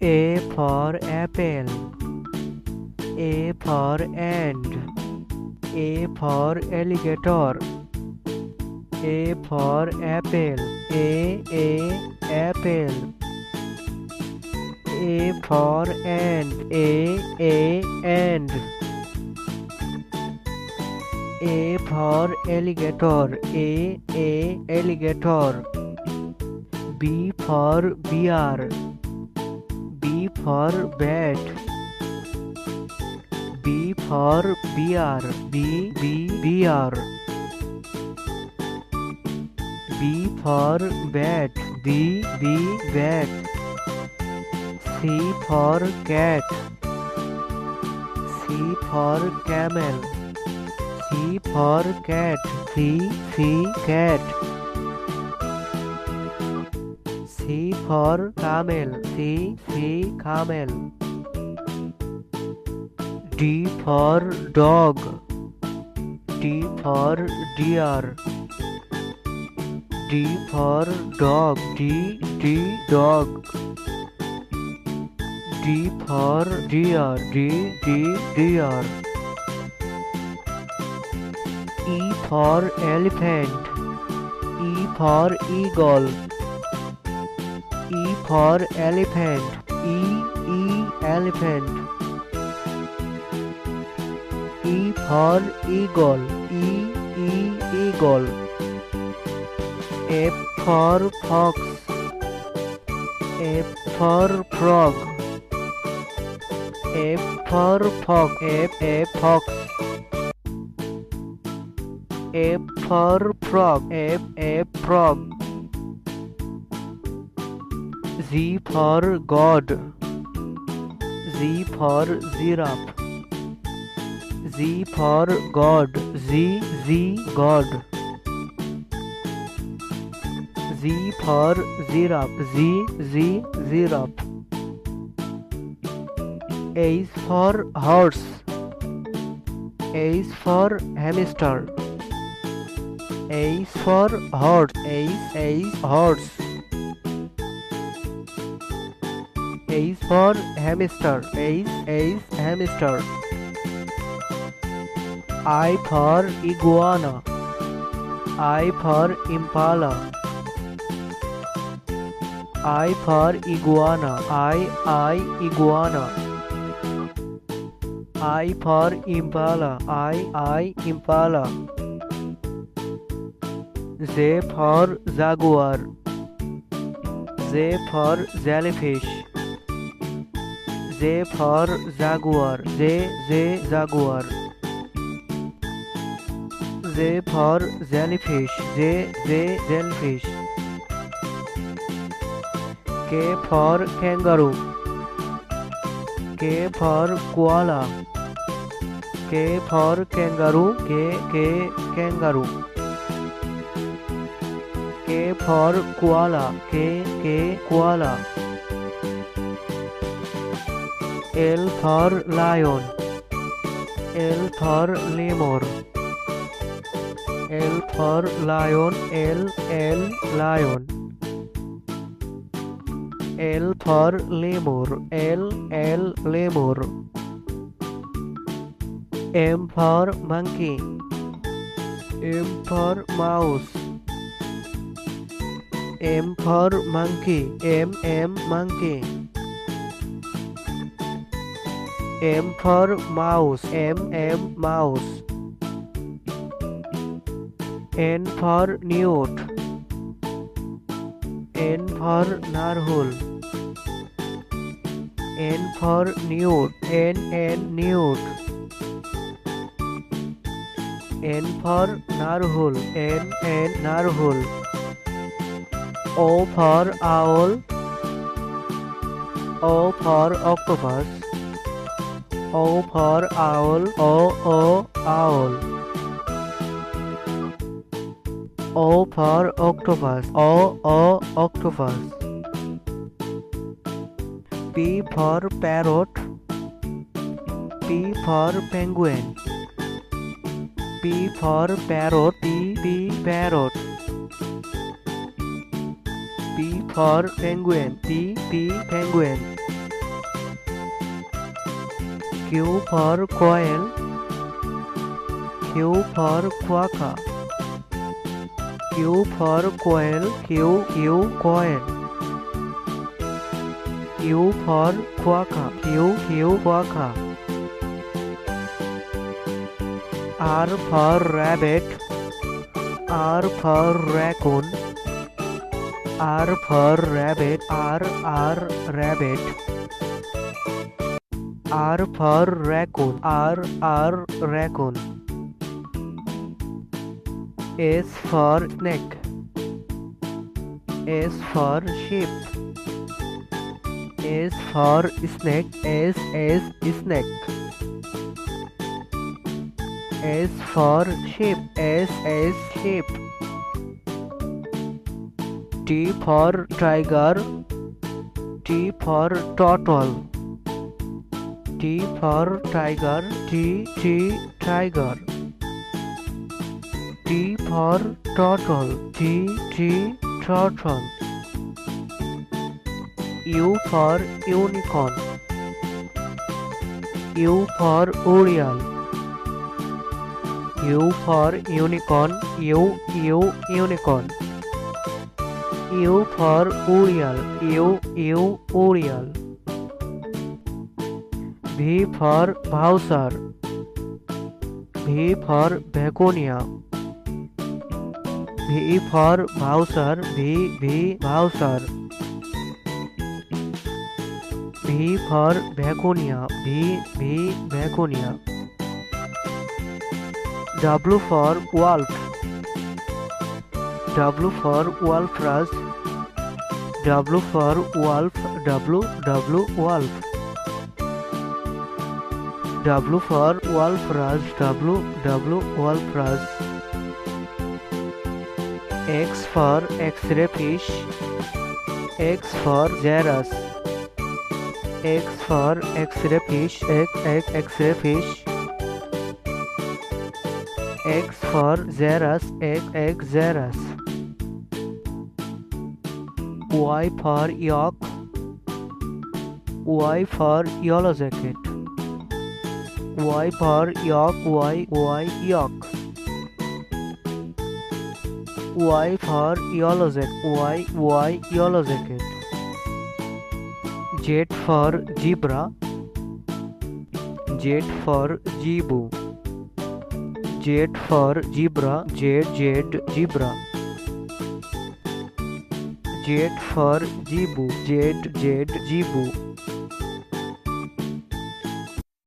A for apple. A for ant. A for alligator. A for apple. Apple. A for ant. Ant. A for alligator. Alligator. B for bear. B for bat. B for bear. Bear. B for bat. Bat. C for cat. C for camel. C for cat. Cat. C for camel. Camel. D for dog. D for deer. D for dog. Dog. D for deer. Deer. E for elephant. E for eagle. E for elephant. Elephant. E for eagle. Eagle. F for fox. F for frog. F for fox. Fox. F for frog. Frog. Z for God. Z for giraffe. Z for God. God. Z for giraffe. Giraffe. H for horse. H for hamster. H for horse. Horse. H for hamster. Hamster. I for iguana. I for impala. I for iguana. Iguana. I for impala. Impala. Z for jaguar. Z for jellyfish. Z for jaguar. Jaguar. Z for jellyfish. Jellyfish. K for kangaroo. K for koala. K for kangaroo. Kangaroo. K for koala. Koala. L for lion. L for lemur. L for lion. Lion. L for lemur. Lemur. M for monkey. M for mouse. M for monkey. Monkey. M for mouse. Mouse. N for newt. N for narwhal. N for newt. Newt. N for narwhal. Narwhal. O for owl. O for octopus. O for owl. Owl. O for octopus. Octopus. P for parrot. P for penguin. P for parrot. Parrot. P for penguin. Penguin. Q for coil, Q for quokka. Q for coil, Q coil. Q for quokka, Q quokka. R for rabbit, R for raccoon. R for rabbit, R rabbit. R for raccoon, R raccoon. S for snake, S for sheep. S for snake, S snake. S for sheep, S sheep. T for tiger, T for turtle. T for tiger, T tiger. T for turtle, T turtle. U for unicorn, U for oriole. U for unicorn, U unicorn. U for oriole, U oriole. V for Bowser, V for begonia. V for Bowser, V Bowser. B for begonia, B begonia. W for wolf, W for walrus. W for wolf, W wolf. W for walrus, W walrus. X for X-ray fish, X for Xerus. X for X-ray fish, X-ray fish. X for Xerus, X Xerus. Y for yak, Y for yellow jacket. Y for yak, Y yak. Y for yellow jacket, Y yellow jacket. Z for zebra, Z for zebu. Z for zebra, Z zebra. Z for zebu, Z zebu.